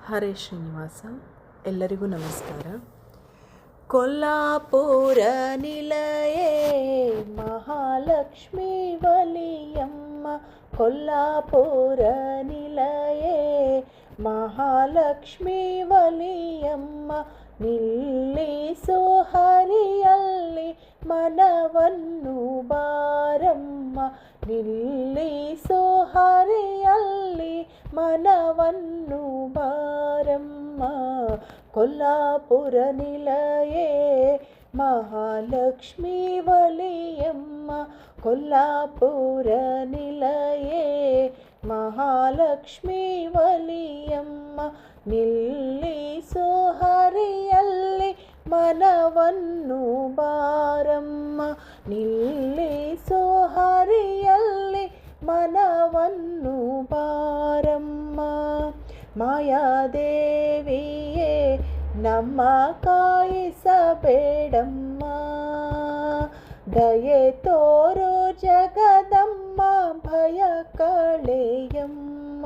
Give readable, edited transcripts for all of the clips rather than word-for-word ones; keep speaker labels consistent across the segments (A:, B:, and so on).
A: ಹರೇ ಶ್ರೀನಿವಾಸ. ಎಲ್ಲರಿಗೂ ನಮಸ್ಕಾರ. ಕೊಲ್ಲಾಪುರ ನಿಲಯೇ ಮಹಾಲಕ್ಷ್ಮೀ ವಲಿಯಮ್ಮ, ಕೊಲ್ಲಾಪುರ ನಿಲಯೇ ಮಹಾಲಕ್ಷ್ಮೀ ವಲಿಯಮ್ಮ, ನಿಲ್ಲಿಸು ಹರಿಯಲ್ಲಿ ಮನವನ್ನು ಬಾರಮ್ಮ, ನಿಲ್ಲಿಸು ಹರಿಯಲ್ಲಿ ಮನವನ್ನು ಬಾರಮ್ಮ, ಕೊಲ್ಲಾಪುರ ನಿಲಯೇ ಮಹಾಲಕ್ಷ್ಮೀ ವಲಿಯಮ್ಮ, ಕೊಲ್ಲಾಪುರ ನಿಲಯೇ ಮಹಾಲಕ್ಷ್ಮೀ ವಲಿಯಮ್ಮ, ನಿಲ್ಲಿಸು ಹರಿಯಲ್ಲಿ ಮನವನ್ನು ಬಾರಮ್ಮ, ನಿಲ್ಲಿಸು ಹರಿಯಲ್ಲಿ ಮನವನ್ನು ಬಾರಮ್ಮ, ಮಾಯಾದೇವಿಯೇ ನಮ್ಮ ಕಾಯಿಸಬೇಡಮ್ಮ, ದಯೆ ತೋರು ಜಗದಮ್ಮ ಭಯ ಕಳೆಯಮ್ಮ,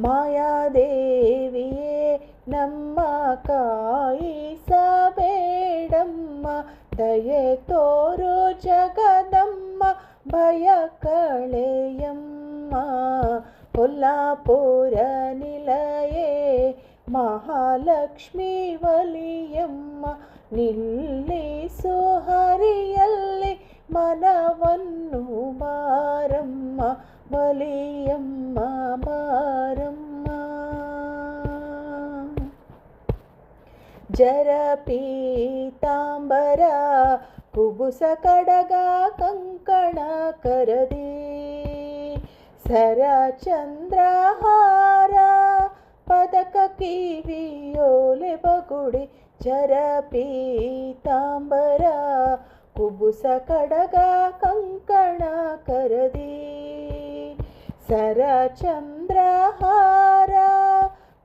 A: ಮಾಯಾದೇವಿಯೇ ನಮ್ಮ ಕಾಯಿಸಬೇಡಮ್ಮ, ದಯೆ ತೋರು ಜಗದಮ್ಮ ಭಯ ಕಳೆಯಮ್ಮ, ಕೊಲ್ಲಾಪುರ ನಿಲಯೇ ಮಹಾಲಕ್ಷ್ಮೀ ವಲಿಯಮ್ಮ, ನಿಲ್ಲಿಸು ಹರಿಯಲ್ಲಿ ಮನವನ್ನು ಬಾರಮ್ಮ, ವಲಿಯಮ್ಮ ಬಾರಮ್ಮ, ಜರ ಪೀತಾಂಬರ ಕುಬುಸ ಕಡಗ ಕಂಕಣ ಕರದಿ, ಸರ ಚಂದ್ರಹಾರ ಪದಕ ಕಿವಿಯೋಲೆ ಬಗುಡಿ, ಜರ ಪೀತಾಂಬರ ಕುಬುಸ ಕಡಗ ಕಂಕಣ ಕರದಿ, ಸರ ಚಂದ್ರಹಾರ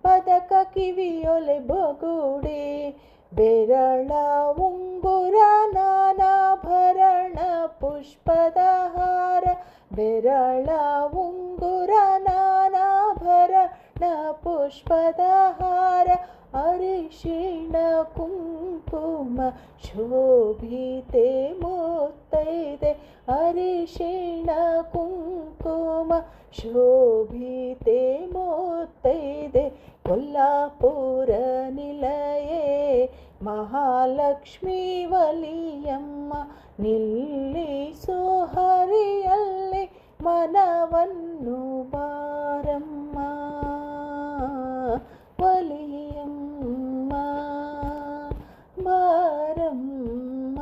A: ಪದಕ ಕಿವಿಯೊಲೆ ಬಗುಡಿ, ಬೆರಳ ಉಂಗುರ ನಾನಾಭರಣ ಪುಷ್ಪದ ಹಾರ, ಬೆರಳ ಉಂಗುರ ನಾನಾಭರಣ ಪುಷ್ಪದ ಹಾರ, ಅರಿಶಿಣ ಕುಂಕುಮ ಶೋಭಿತೆ ಮುತ್ತೈದೆ, ಅರಿಶಿಣ ಕುಂಕುಮ ಶೋಭಿತೆ ಮುತ್ತೈದೆ, ಕೊಲ್ಲಾಪುರ ನಿಲಯೇ ಮಹಾಲಕ್ಷ್ಮೀ ವಲಿಯಮ್ಮ, ನಿಲ್ಲಿಸು ಹರಿಯಲ್ಲಿ ಮನವನ್ನು ಬಾರಮ್ಮ, ವಲಿಯಮ್ಮ ಬಾರಮ್ಮ,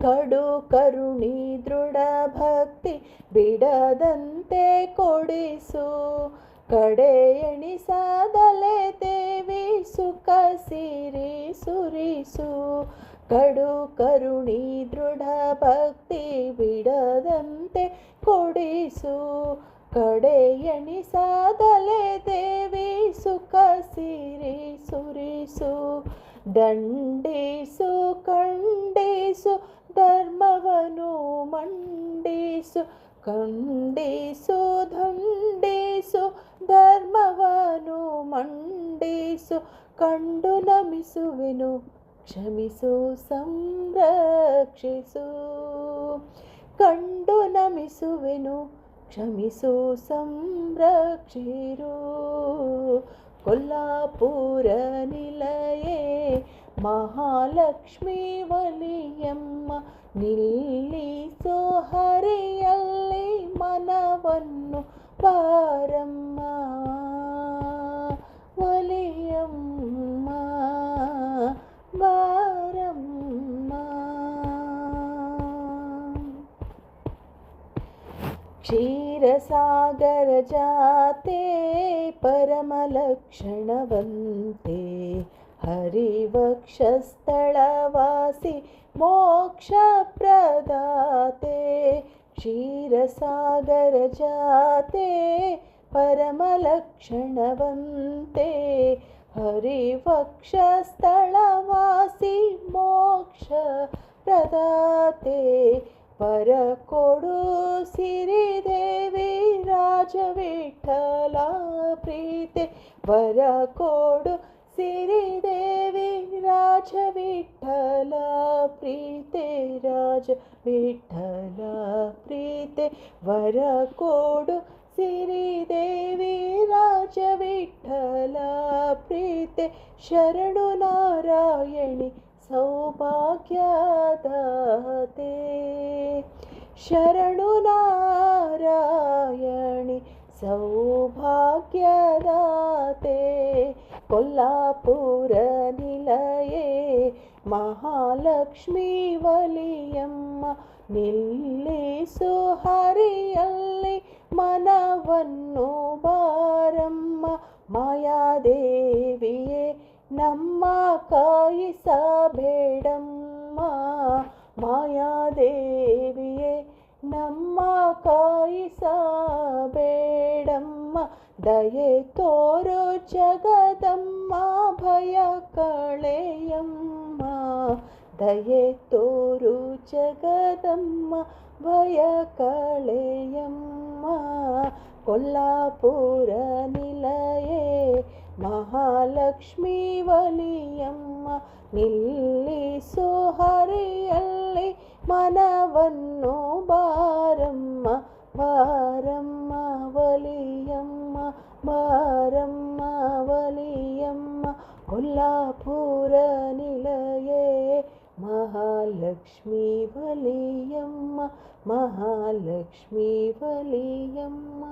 A: ಕಡು ಕರುಣಿ ದೃಢ ಭಕ್ತಿ ಬಿಡದಂತೆ ಕೊಡಿಸು, ಕಡೆ ಎಣಿಸದಲೆ ದೇವಿ ಸುಖ ಸಿರಿ ಸುರಿಸು, ಕಡು ಕರುಣಿ ದೃಢ ಭಕ್ತಿ ಬಿಡದಂತೆ ಕೊಡಿಸು, ಕಡೆ ಎಣಿಸದಲೆ ದೇವಿ ಸುಖ ಸಿರಿ ಸುರಿಸು, ದಂಡಿಸು ಖಂಡಿಸು ಧರ್ಮವನ್ನು ಮಂಡಿಸು, ಖಂಡಿಸು ದಂಡಿಸು ಧರ್ಮವನ್ನು ಮಂಡಿಸು, ಕಂಡು ನಮಿಸುವೆನು ಕ್ಷಮಿಸು ಸಂರಕ್ಷಿಸು, ಕಂಡು ನಮಿಸುವೆನು ಕ್ಷಮಿಸು ಸಂರಕ್ಷಿರು, ಕೊಲ್ಲಾಪುರ ನಿಲಯೇ ಮಹಾಲಕ್ಷ್ಮೀ ವಲಿಯಮ್ಮ, ನಿಲ್ಲಿಸು ಹರಿಯಲ್ಲಿ ಮನವನ್ನು ಬಾರಮ್ಮ, ವಲಿಯಮ್ಮ ಬಾರಮ್ಮ, ಕ್ಷೀರಸಾಗರ ಜಾತೆ ಪರಮಲಕ್ಷಣವಂತೆ, ಹರಿವಕ್ಷಸ್ಥಳವಾಸಿ ಮೋಕ್ಷ ಪ್ರದಾತೆ, ಕ್ಷೀರಸಾಗರ ಜಾತೆ ಪರಮಲಕ್ಷಣವಂತೆ, ಹರಿವಕ್ಷಸ್ಥಳವಾಸಿ ಮೋಕ್ಷ ಪ್ರದಾತೆ, ವರ ಕೊಡು ಸಿರಿದೇವಿ ರಾಜ ವಿಠಲ ಪ್ರೀತೆ ವರ ಕೊಡು ಸಿರಿದೇವಿ ರಾಜ ವಿಠಲ ಪ್ರೀತೆ ರಾಜ ವಿಠಲ ಪ್ರೀತೆ ವರ ಕೊಡು ಸಿರಿದೇವಿ ರಾಜ ವಿಠಲ ಪ್ರೀತೆ ಶರಣು ನಾರಾಯಣಿ ಸೌಭಾಗ್ಯದಾತೆ ಶರಣು ನಾರಾಯಣಿ ಸೌಭಾಗ್ಯದಾತೆ ಕೊಲ್ಲಾಪುರ ನಿಲಯೇ ಮಹಾಲಕ್ಷ್ಮೀ ವಲಿಯಮ್ಮ ನಿಲ್ಲಿಸು ಹರಿಯಲ್ಲಿ ಮನವನ್ನು ಬಾರಮ್ಮ ಮಾಯಾದೇವಿಯೇ ನಮ್ಮ ಕಾಯಿಸಬೇಡಮ್ಮ ಮಾಯಾದೇವಿಯೇ ನಮ್ಮ ಕಾಯಿಸಬೇಡಮ್ಮ ದಯೆ ತೋರು ಜಗದಮ್ಮ ಭಯ ಕಳೆಯಮ್ಮ ದಯೆ ತೋರು ಜಗದಮ್ಮ ಭಯ ಕಳೆಯಮ್ಮ ಕೊಲ್ಲಾಪುರ ನಿಲಯೇ ಮಹಾಲಕ್ಷ್ಮೀ ವಲಿಯಮ್ಮ ನಿಲ್ಲಿಸು ಹರಿಯಲ್ಲಿ ಮನವನ್ನು ಬಾರಮ್ಮ ಬಾರಮ್ಮ ವಲಿಯಮ್ಮ ಬಾರಮ್ಮ ವಲಿಯಮ್ಮ ಕೊಲ್ಲಾಪುರ ನಿಲಯೇ ಮಹಾಲಕ್ಷ್ಮೀ ವಲಿಯಮ್ಮ ಮಹಾಲಕ್ಷ್ಮೀ ವಲಿಯಮ್ಮ.